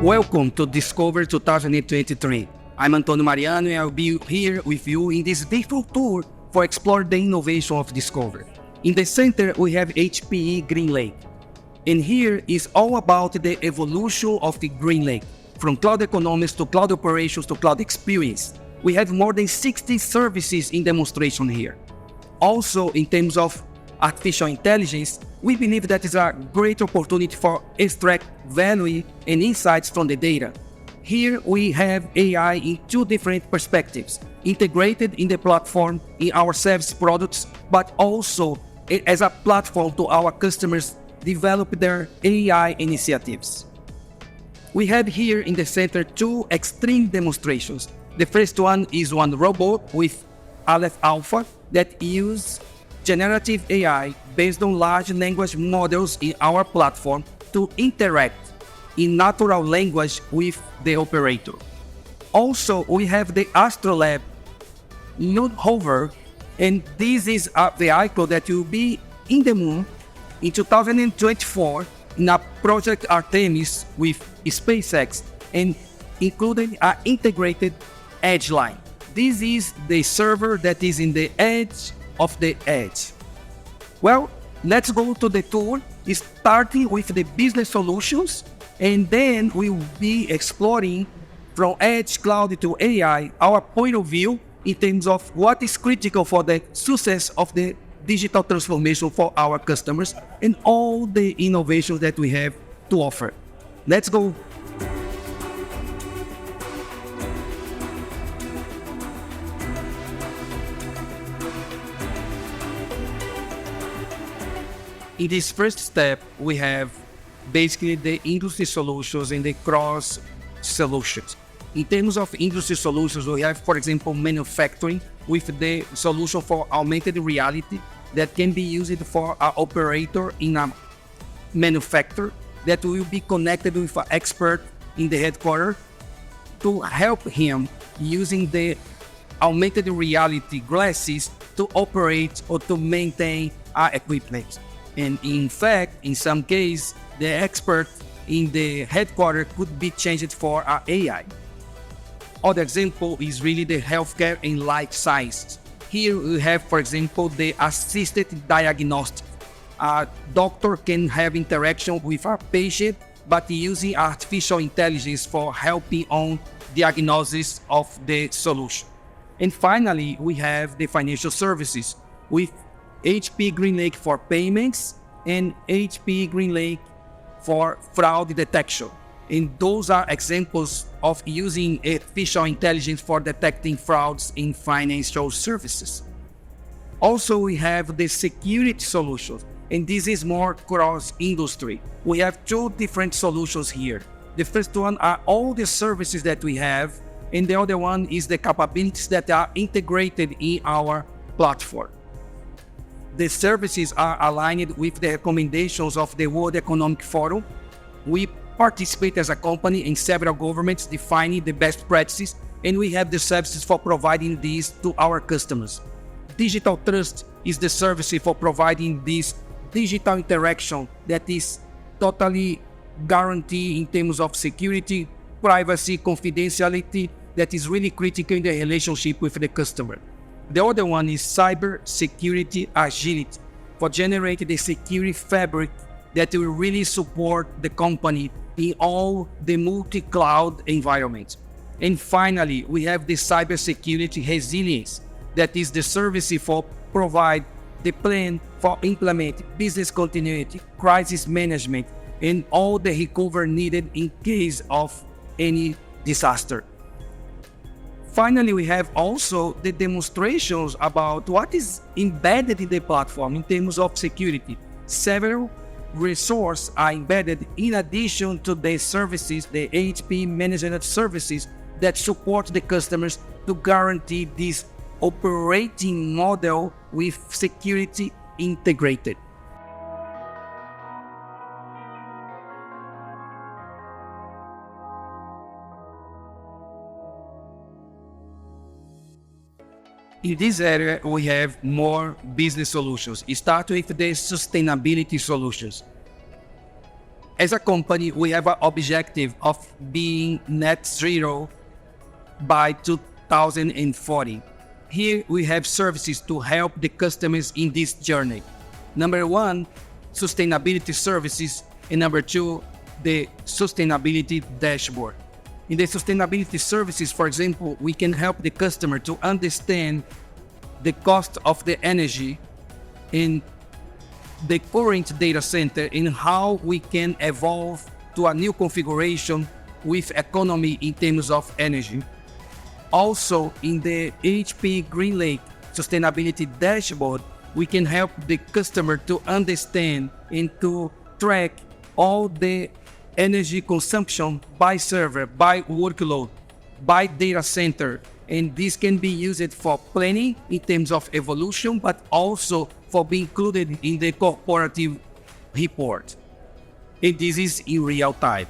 Welcome to Discover 2023. I'm Antonio Mariano and I'll be here with you in this beautiful tour for exploring the innovation of Discover. In the center, we have HPE GreenLake. And here is all about the evolution of the GreenLake, from cloud economics to cloud operations to cloud experience. We have more than 60 services in demonstration here. Also, in terms of artificial intelligence, we believe that is a great opportunity for extract value and insights from the data. Here we have AI in two different perspectives, integrated in the platform in our service products, but also as a platform to our customers develop their AI initiatives. We have here in the center two extreme demonstrations. The first one is one robot with Aleph Alpha that uses generative AI based on large language models in our platform to interact in natural language with the operator. Also, we have the Astrolab Moon Hover, and this is a vehicle that will be in the moon in 2024 in a Project Artemis with SpaceX and including an integrated edge line. This is the server that is in the edge of the edge. Well, let's go to the tour, starting with the business solutions, and then we will be exploring from edge, cloud to AI, our point of view in terms of what is critical for the success of the digital transformation for our customers and all the innovations that we have to offer. Let's go. In this first step, we have basically the industry solutions and the cross solutions. In terms of industry solutions, we have, for example, manufacturing with the solution for augmented reality that can be used for an operator in a manufacturer that will be connected with an expert in the headquarters to help him using the augmented reality glasses to operate or to maintain our equipment. And in fact, in some cases, the expert in the headquarters could be changed for an AI. Other example is really the healthcare and life science. Here we have, for example, the assisted diagnostic. A doctor can have interaction with a patient, but using artificial intelligence for helping on diagnosis of the solution. And finally, we have the financial services with HPE GreenLake for payments and HPE GreenLake for fraud detection. And those are examples of using artificial intelligence for detecting frauds in financial services. Also, we have the security solutions, and this is more cross-industry. We have two different solutions here. The first one are all the services that we have, and the other one is the capabilities that are integrated in our platform. The services are aligned with the recommendations of the World Economic Forum. We participate as a company in several governments defining the best practices, and we have the services for providing these to our customers. Digital Trust is the service for providing this digital interaction that is totally guaranteed in terms of security, privacy, confidentiality, that is really critical in the relationship with the customer. The other one is cyber security agility for generating the security fabric that will really support the company in all the multi-cloud environments. And finally, we have the cybersecurity resilience that is the service for provide the plan for implement business continuity, crisis management, and all the recovery needed in case of any disaster. Finally, we have also the demonstrations about what is embedded in the platform in terms of security. Several resources are embedded in addition to the services, the HPE managed services that support the customers to guarantee this operating model with security integrated. In this area, we have more business solutions. Start with the sustainability solutions. As a company, we have an objective of being net zero by 2040. Here we have services to help the customers in this journey. Number one, sustainability services, and number two, the sustainability dashboard. In the sustainability services, for example, we can help the customer to understand the cost of the energy in the current data center and how we can evolve to a new configuration with economy in terms of energy. Also, in the HPE GreenLake Sustainability Dashboard, we can help the customer to understand and to track all the energy consumption by server, by workload, by data center. And this can be used for planning in terms of evolution, but also for being included in the corporative report. And this is in real time.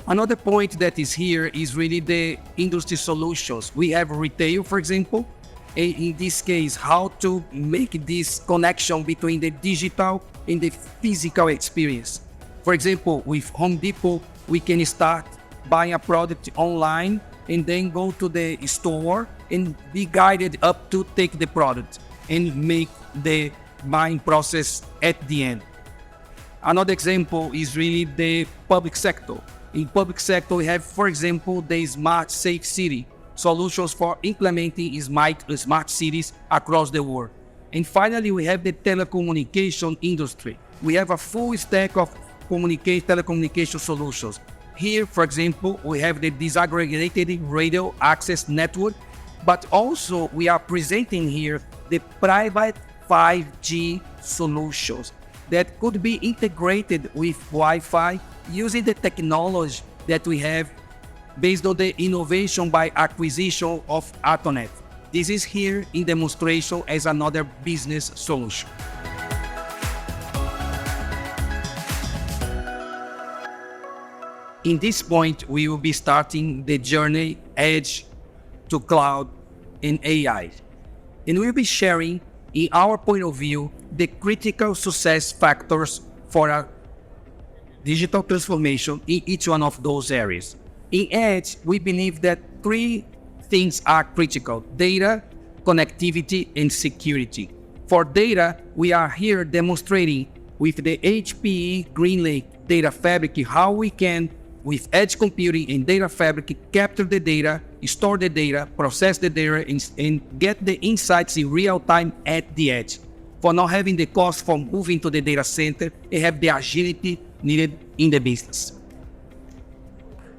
Another point that is here is really the industry solutions. We have retail, for example, and in this case, how to make this connection between the digital and the physical experience. For example, with Home Depot, we can start buying a product online and then go to the store and be guided up to take the product and make the buying process at the end. Another example is really the public sector. In public sector, we have, for example, the Smart Safe City, solutions for implementing smart cities across the world. And finally, we have the telecommunication industry. We have a full stack of telecommunication solutions. Here, for example, we have the disaggregated radio access network, but also we are presenting here the private 5G solutions that could be integrated with Wi-Fi using the technology that we have based on the innovation by acquisition of Atonet. This is here in demonstration as another business solution. In this point, we will be starting the journey edge to cloud and AI. And we'll be sharing, in our point of view, the critical success factors for a digital transformation in each one of those areas. In edge, we believe that three things are critical: data, connectivity, and security. For data, we are here demonstrating with the HPE GreenLake Data Fabric how we can, with edge computing and data fabric, capture the data, store the data, process the data, and get the insights in real time at the edge. For not having the cost for moving to the data center and have the agility needed in the business.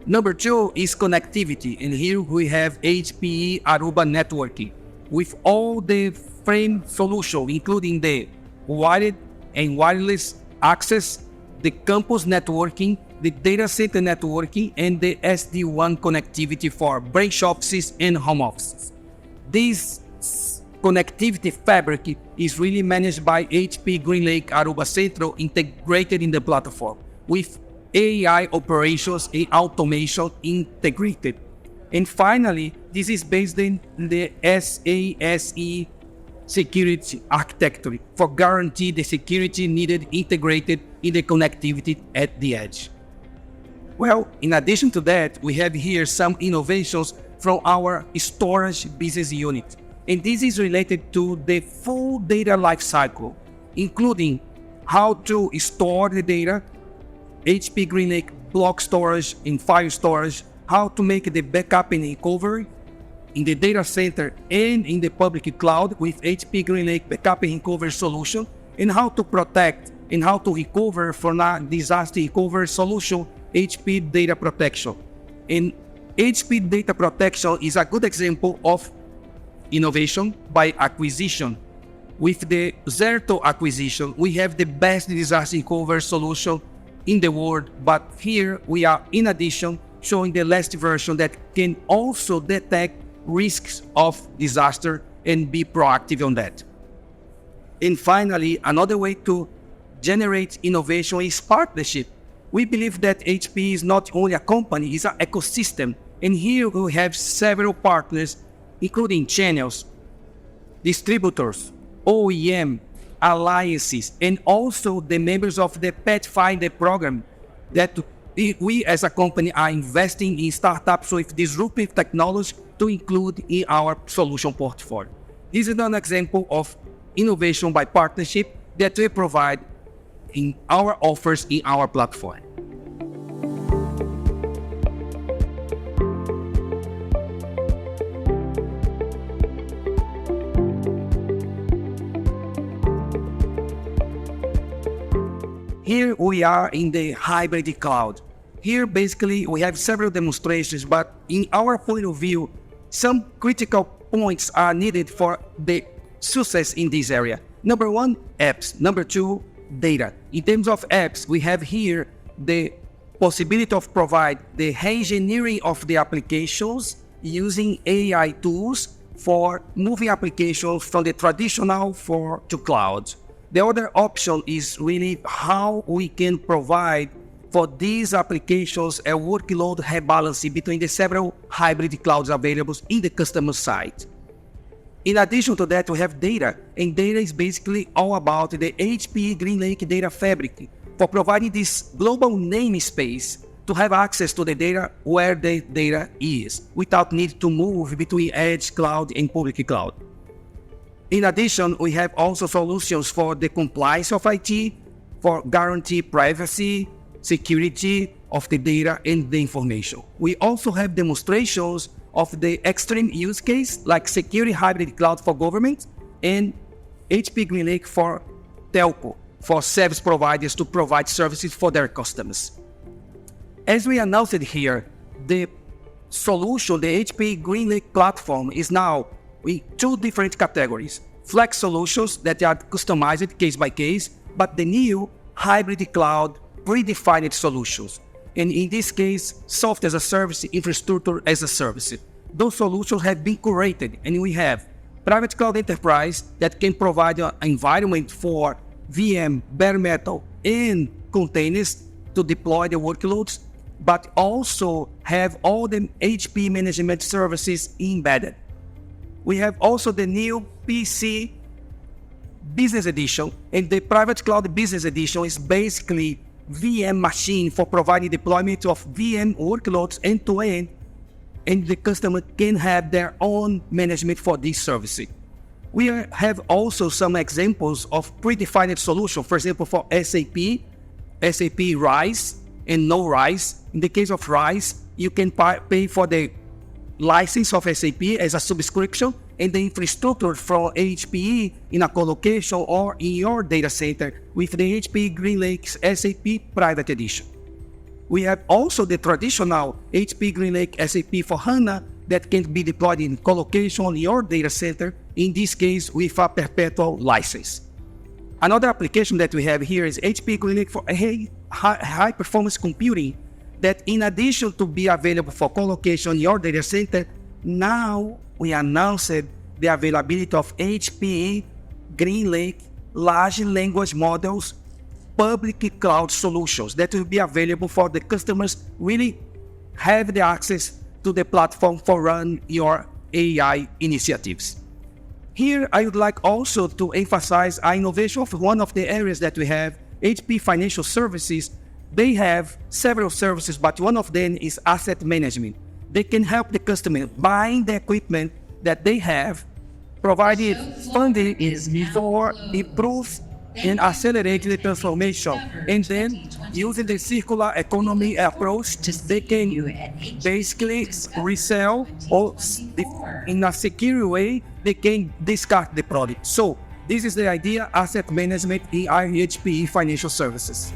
Number two is connectivity, and here we have HPE Aruba Networking with all the frame solution, including the wired and wireless access, the campus networking, the data center networking, and the SD-WAN connectivity for branch offices and home offices. This connectivity fabric is really managed by HPE GreenLake Aruba Central, integrated in the platform with AI operations and automation integrated. And finally, this is based in the SASE security architecture for guarantee the security needed integrated in the connectivity at the edge. Well, in addition to that, we have here some innovations from our storage business unit. And this is related to the full data lifecycle, including how to store the data, HPE GreenLake block storage and file storage, how to make the backup and recovery in the data center and in the public cloud with HPE GreenLake backup and recovery solution, and how to protect and how to recover from a disaster recovery solution, HPE Data Protection. And HPE Data Protection is a good example of innovation by acquisition. With the Zerto acquisition, we have the best disaster recovery solution in the world, but here we are in addition showing the last version that can also detect risks of disaster and be proactive on that. And finally, another way to generate innovation is partnership. We believe that HPE is not only a company, it's an ecosystem. And here we have several partners, including channels, distributors, OEM, alliances, and also the members of the Pathfinder program that we as a company are investing in startups with disruptive technology to include in our solution portfolio. This is an example of innovation by partnership that we provide in our offers in our platform. Here we are in the hybrid cloud. Here basically we have several demonstrations, but in our point of view, some critical points are needed for the success in this area. Number one, apps. Number two, data. In terms of apps, we have here the possibility of provide the re-engineering of the applications using AI tools for moving applications from the traditional to cloud. The other option is really how we can provide for these applications a workload rebalancing between the several hybrid clouds available in the customer side. In addition to that, we have data, and data is basically all about the HPE GreenLake Data Fabric for providing this global namespace to have access to the data where the data is without need to move between edge cloud and public cloud. In addition, we have also solutions for the compliance of IT, for guarantee privacy, security of the data and the information. We also have demonstrations of the extreme use case like security hybrid cloud for government and HPE GreenLake for telco, for service providers to provide services for their customers. As we announced here, the solution, the HPE GreenLake platform is now in two different categories: flex solutions that are customized case by case, but the new hybrid cloud predefined solutions. And in this case, software as a service, infrastructure as a service. Those solutions have been curated, and we have private cloud enterprise that can provide an environment for VM, bare metal, and containers to deploy the workloads, but also have all the HPE management services embedded. We have also the new PC Business Edition, and the Private Cloud Business Edition is basically VM machine for providing deployment of VM workloads end-to-end, and the customer can have their own management for this service. We have also some examples of predefined solutions, for example, for SAP RISE and no RISE. In the case of RISE, you can pay for the license of SAP as a subscription, and the infrastructure from HPE in a colocation or in your data center with the HPE GreenLake's SAP Private Edition. We have also the traditional HPE GreenLake SAP for HANA that can be deployed in colocation in your data center, in this case with a perpetual license. Another application that we have here is HPE GreenLake for high performance computing, that in addition to be available for colocation in your data center, now we announced the availability of HPE GreenLake large language models public cloud solutions that will be available for the customers really have the access to the platform for run your AI initiatives. Here, I would like also to emphasize our innovation of one of the areas that we have, HPE Financial Services. They have several services, but one of them is asset management. They can help the customer buying the equipment that they have, provided funding for improve and accelerate the transformation. And then, using the circular economy approach, they can basically resell or in a secure way, they can discard the product. So, this is the idea, asset management in HPE Financial Services.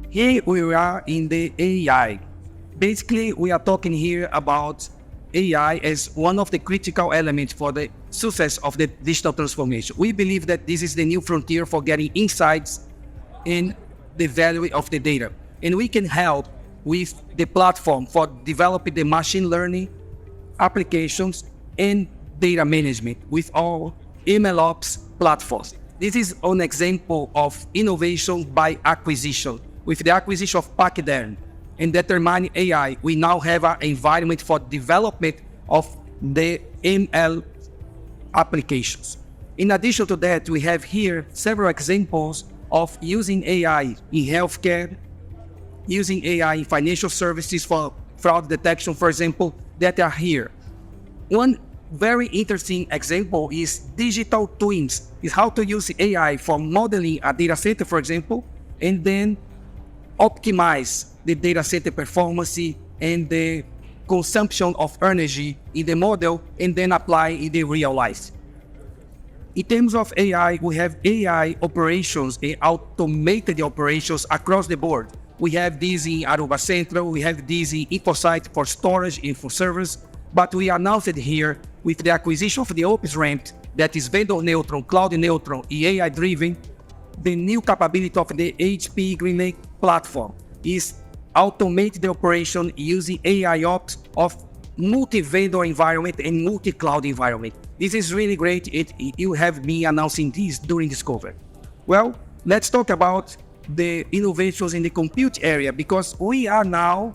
Here we are in the AI. Basically, we are talking here about AI as one of the critical elements for the success of the digital transformation. We believe that this is the new frontier for getting insights in the value of the data. And we can help with the platform for developing the machine learning applications and data management with our MLOps platforms. This is an example of innovation by acquisition. With the acquisition of Pachyderm and Determine AI, we now have an environment for development of the ML applications. In addition to that, we have here several examples of using AI in healthcare, using AI in financial services for fraud detection, for example, that are here. One very interesting example is digital twins, is how to use AI for modeling a data center, for example, and then optimize the data center performance and the consumption of energy in the model, and then apply in the real life. In terms of AI, we have AI operations and automated operations across the board. We have this in Aruba Central, we have this in InfoSite for storage, info servers, but we announced it here with the acquisition of the OpsRamp, that is vendor neutral, cloud neutral, and AI driven. The new capability of the HPE GreenLake platform is automate the operation using AI ops of multi-vendor environment and multi-cloud environment. This is really great. You have me announcing this during Discover. Well, let's talk about the innovations in the compute area, because we are now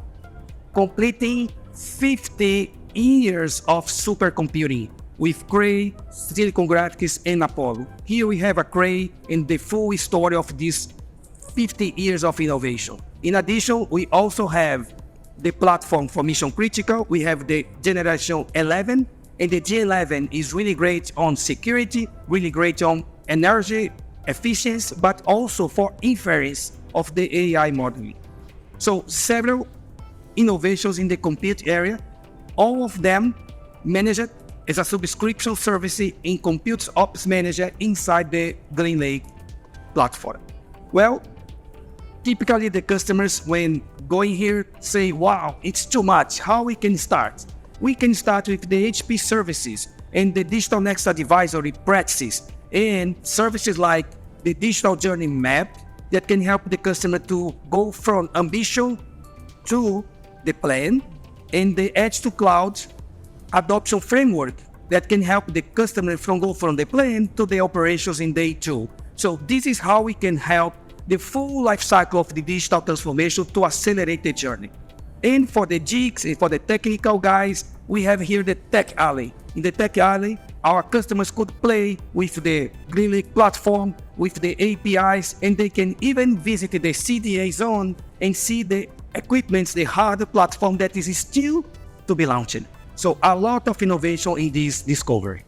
completing 50 years of supercomputing with Cray, Silicon Graphics, and Apollo. Here we have a Cray and the full story of these 50 years of innovation. In addition, we also have the platform for mission critical. We have the generation 11, and the G11 is really great on security, really great on energy efficiency, but also for inference of the AI modeling. So several innovations in the compute area, all of them managed as a subscription service in Compute Ops Manager inside the GreenLake platform. Well, typically the customers, when going here, say, wow, it's too much, how we can start? We can start with the HP services and the Digital Next Advisory practices and services like the Digital Journey Map that can help the customer to go from ambition to the plan, and the Edge to Cloud adoption framework that can help the customer go from the plan to the operations in day 2. So this is how we can help the full life cycle of the digital transformation to accelerate the journey. And for the geeks and for the technical guys, we have here the Tech Alley. In the Tech Alley, our customers could play with the GreenLake platform, with the APIs, and they can even visit the CDA zone and see the equipments, the hardware platform that is still to be launched. So a lot of innovation in this discovery.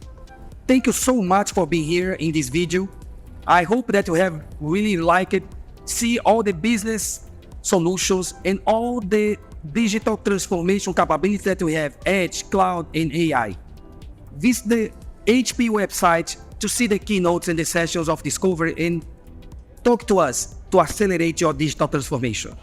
Thank you so much for being here in this video. I hope that you have really liked it, see all the business solutions and all the digital transformation capabilities that we have, Edge, Cloud, and AI. Visit the HP website to see the keynotes and the sessions of Discovery and talk to us to accelerate your digital transformation.